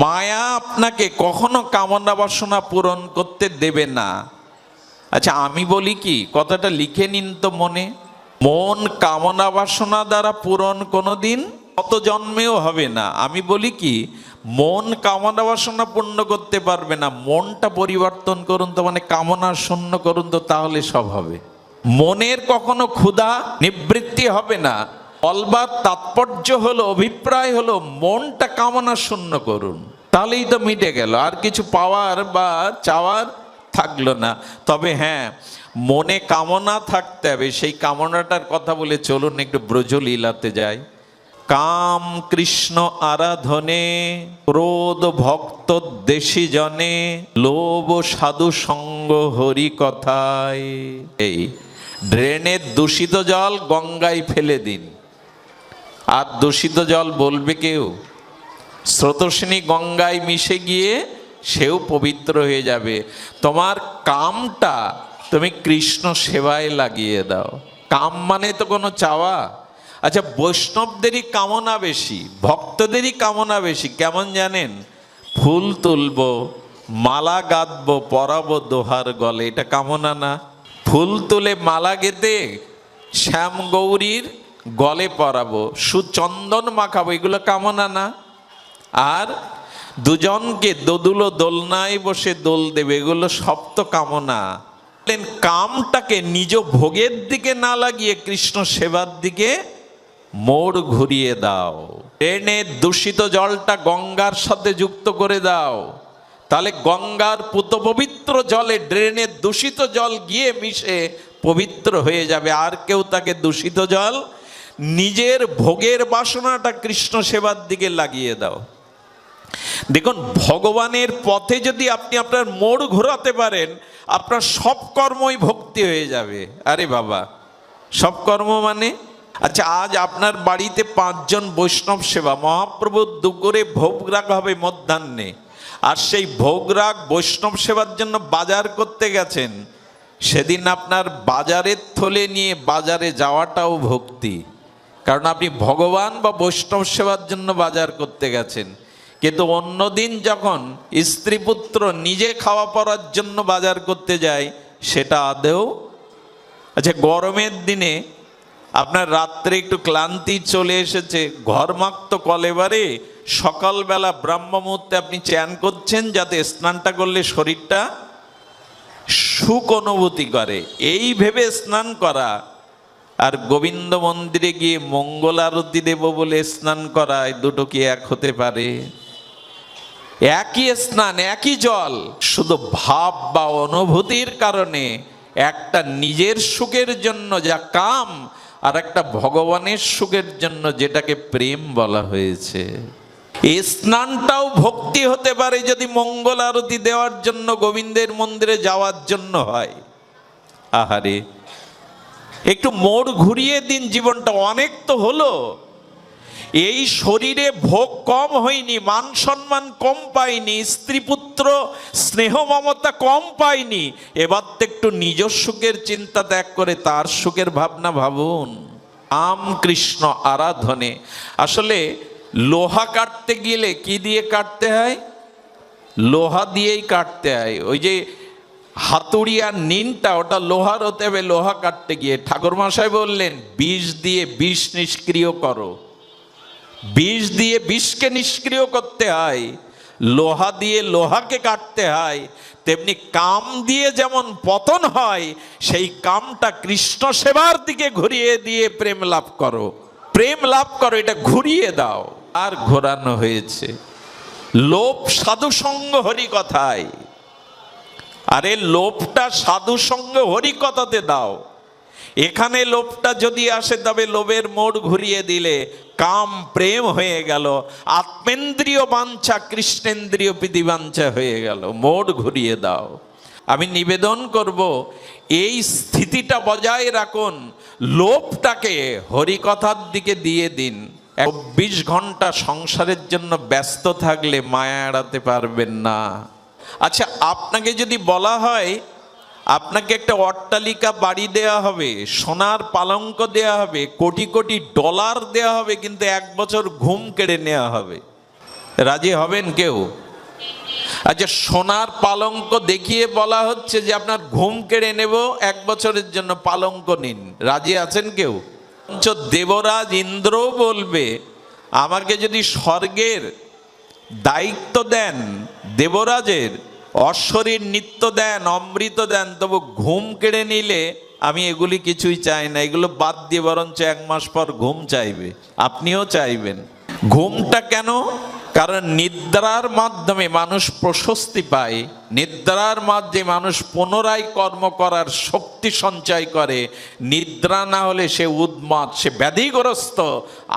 মায়া আপনাকে কখনো কামনা বাসনা পূরণ করতে দেবে না। আচ্ছা আমি বলি কি, কথাটা লিখে নিন তো মনে। মন কামনা বাসনা দ্বারা পূরণ কোনোদিন কত জন্মেও হবে না। আমি বলি কি, মন কামনা বাসনা পূর্ণ করতে পারবে না, মনটা পরিবর্তন করুন তো, মানে কামনা শূন্য করুন তো, তাহলে সব হবে। মনের কখনো ক্ষুধা নিবৃত্তি হবে না। বলবার তাৎপর্য হলো, অভিপ্রায় হলো, মনটা কামনা শূন্য করুন, তাহলেই তো মিটে গেল, আর কিছু পাওয়ার বা চাওয়ার থাকলো না। তবে হ্যাঁ, মনে কামনা থাকতে হবে। সেই কামনাটার কথা বলে চলুন একটু ব্রজলীলাতে যাই। কাম কৃষ্ণ আরাধনে, ক্রোধ ভক্ত দেশি জনে, লোভ সাধু সঙ্গ হরি কথায়। এই ড্রেনের দূষিত জল গঙ্গায় ফেলে দিন, আর দূষিত জল বলবে কেউ? স্রোতস্বিনী গঙ্গায় মিশে গিয়ে সেও পবিত্র হয়ে যাবে। তোমার কামটা তুমি কৃষ্ণ সেবায় লাগিয়ে দাও। কাম মানে তো কোনো চাওয়া। আচ্ছা, বৈষ্ণবদেরই কামনা বেশি, ভক্তদেরই কামনা বেশি। কেমন জানেন? ফুল তুলবো, মালা গাঁথবো, পরাবো দোহার গলে, এটা কামনা না? ফুল তুলে মালা গেঁথে শ্যাম গৌরীর গলে পরাবো, সুচন্দন মাখাবো, এগুলো কামনা না? আর দুজনকে দোদুলো দোলনায় বসে দোল দেবে, এগুলো সব তো কামনা। কামটাকে নিজ ভোগের দিকে না লাগিয়ে কৃষ্ণ সেবার দিকে মোড় ঘুরিয়ে দাও। ট্রেনের দূষিত জলটা গঙ্গার সাথে যুক্ত করে দাও, তাহলে গঙ্গার পুত পবিত্র জলে ড্রেনের দূষিত জল গিয়ে মিশে পবিত্র হয়ে যাবে। আর কেউ তাকে দূষিত জল, নিজের ভোগের বাসনাটা কৃষ্ণ সেবার দিকে লাগিয়ে দাও। দেখুন, ভগবানের পথে যদি আপনি আপনার মোড় ঘোরাতে পারেন, আপনার সব কর্মই ভক্তি হয়ে যাবে। আরে বাবা, সব কর্ম মানে? আচ্ছা, আজ আপনার বাড়িতে 5 জন বৈষ্ণব সেবা, মহাপ্রভু দুপুরে ভোগ রাগ হবে মধ্যাহ্নে, আর সেই ভোগ রাগ বৈষ্ণব সেবার জন্য বাজার করতে গেছেন, সেদিন আপনার বাজারের থলে নিয়ে বাজারে যাওয়াটাও ভক্তি, কারণ আপনি ভগবান বা বৈষ্ণব সেবার জন্য বাজার করতে গেছেন। কিন্তু অন্যদিন যখন স্ত্রী পুত্র নিজে খাওয়া পড়ার জন্য বাজার করতে যায়, সেটা আদৌ? আচ্ছা, গরমের দিনে আপনার রাত্রে একটু ক্লান্তি চলে এসেছে, ঘরমাক্ত কলেবারে সকালবেলা ব্রাহ্ম মুহূর্তে আপনি চ্যান করছেন, যাতে স্নানটা করলে শরীরটা সুখ অনুভূতি করে, এই ভেবে স্নান করা, আর গোবিন্দ মন্দিরে গিয়ে মঙ্গল আরতি দেব বলে স্নান করা, দুটো কি এক হতে পারে? একই স্নান, একই জল, শুধু ভাব বা অনুভূতির কারণে একটা নিজের সুখের জন্য যা কাম, আর একটা ভগবানের সুখের জন্য যেটাকে প্রেম বলা হয়েছে। এই স্নানটাও ভক্তি হতে পারে যদি মঙ্গল আরতি দেওয়ার জন্য গোবিন্দের মন্দিরে যাওয়ার জন্য হয়। আহারে, একটু মোড় ঘুরিয়ে দিন জীবনটা। অনেক তো হলো, এই শরীরে ভোগ কম হয়নি, মান সম্মান কম পাইনি, স্ত্রী পুত্র স্নেহ মমতা কম পাইনি, এবার তো একটু নিজ সুখের চিন্তা ত্যাগ করে তার সুখের ভাবনা ভাবুন। রাম কৃষ্ণ আরাধনে। আসলে লোহা কাটতে গেলে কি দিয়ে কাটতে হয়? লোহা দিয়েই কাটতে হয়। ওই যে হাতুড়ি আর নিনটা, ওটা লোহার হতে হবে। লোহা কাটতে গিয়ে ঠাকুরমশাই বললেন, বিষ দিয়ে বিষ নিষ্ক্রিয় করো। বিষ দিয়ে বিষকে নিষ্ক্রিয় করতে হয়, লোহা দিয়ে লোহাকে কাটতে হয়। তেমনি কাম দিয়ে যেমন পতন হয়, সেই কামটা কৃষ্ণ সেবার দিকে ঘুরিয়ে দিয়ে প্রেম লাভ করো। প্রেম লাভ করো, এটা ঘুরিয়ে দাও। আর ঘোরানো হয়েছে লোভ সাধু সঙ্গ হরি কথায়। আরে লোভটা সাধু সঙ্গ হরি কথাতে দাও। এখানে লোভটা যদি আসে, তবে লোভের মোড় ঘুরিয়ে দিলে কাম প্রেম হয়ে গেল, আত্মেন্দ্রিয় বাঞ্ছা কৃষ্ণেন্দ্রিয় প্রীতিবাঞ্ছা হয়ে গেল। মোড় ঘুরিয়ে দাও। আমি নিবেদন করব, এই স্থিতিটা বজায় রাখুন, লোভটাকে হরিকথার দিকে দিয়ে দিন। 24 ঘন্টা সংসারের জন্য ব্যস্ত থাকলে মায়া এড়াতে পারবেন না। আচ্ছা, আপনাকে যদি বলা হয় আপনাকে একটা অট্টালিকা বাড়ি দেয়া হবে, সোনার পালঙ্ক দেয়া হবে, কোটি কোটি ডলার দেয়া হবে, কিন্তু 1 বছর ঘুম কেড়ে নেওয়া হবে, রাজি হবেন কেউ? আচ্ছা, সোনার পালঙ্ক দেখিয়ে বলা হচ্ছে যে আপনার ঘুম কেড়ে নেব, 1 বছরের জন্য পালঙ্ক নিন, রাজি আছেন কেউ? দেবরাজ ইন্দ্র বলবে আমাকে যদি স্বর্গের দায়িত্ব দেন, দেবরাজের অশ্বরীর নিত্য দেন, অমৃত দেন, তবু ঘুম কেড়ে নিলে আমি এগুলি কিছুই চাই না, এগুলো বাদ দিয়ে বরঞ্চ 1 মাস পর ঘুম চাইবে। আপনিও চাইবেন। ঘুমটা কেন? কারণ নিদ্রার মাধ্যমে মানুষ প্রশস্তি পায়, নিদ্রার মাধ্যমে মানুষ পুনরায় কর্ম করার শক্তি সঞ্চয় করে। নিদ্রা না হলে সে উন্মাদ, সে ব্যাধিগ্রস্ত,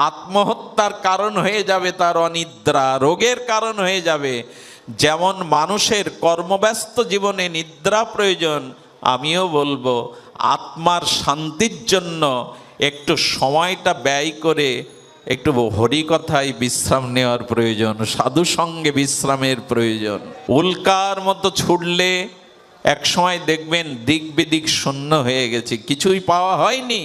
আত্মহত্যার কারণ হয়ে যাবে তার অনিদ্রা, রোগের কারণ হয়ে যাবে। যেমন মানুষের কর্মব্যস্ত জীবনে নিদ্রা প্রয়োজন, আমিও বলবো আত্মার শান্তির জন্য একটু সময়টা ব্যয় করে একটু হরিকথায় বিশ্রাম নেওয়ার প্রয়োজন, সাধু সঙ্গে বিশ্রামের প্রয়োজন। উল্কার মতো ছুটলে এক সময় দেখবেন দিক বিদিক শূন্য হয়ে গেছে, কিছুই পাওয়া হয়নি।